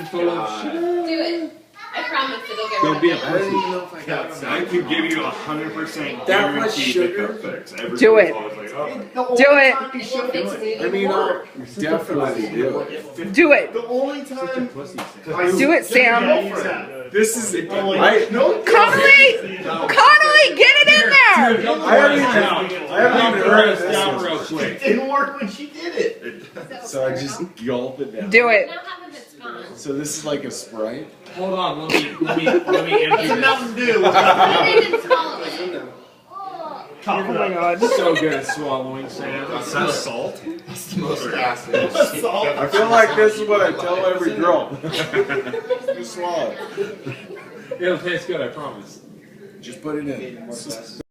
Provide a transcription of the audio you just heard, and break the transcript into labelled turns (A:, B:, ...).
A: full of sugar.
B: Do it. I promise it'll get rid
A: Don't
B: of
A: be a
B: it.
C: I don't even know if I got some.
D: I could give you 100%
C: That much
D: guaranteed
C: sugar?
D: hiccup fix.
E: Do it.
D: Everybody's always like, oh.
E: Do it.
B: It will fix me.
C: I mean, I'll definitely do it.
E: Do it.
F: The only time
E: Do it, Sam.
C: This is
F: I
E: Connolly! Connolly, get it in there!
C: I haven't even heard of
A: Down
C: this
A: real
C: one.
A: quick.
F: It didn't work when she did it.
C: So I just gulp it down.
E: Do it.
B: Now half of it's gone.
C: So this is like a Sprite?
A: Hold on, let me empty
F: It's
A: this.
F: Mountain Dew.
B: I didn't swallow it. Oh.
E: Oh my god.
A: So good at swallowing, Sam.
D: Is that salt?
C: That's the most acid.
F: I
C: I feel like this is what I tell every girl. Just swallow it.
A: It'll taste good, I promise.
C: Just put it in.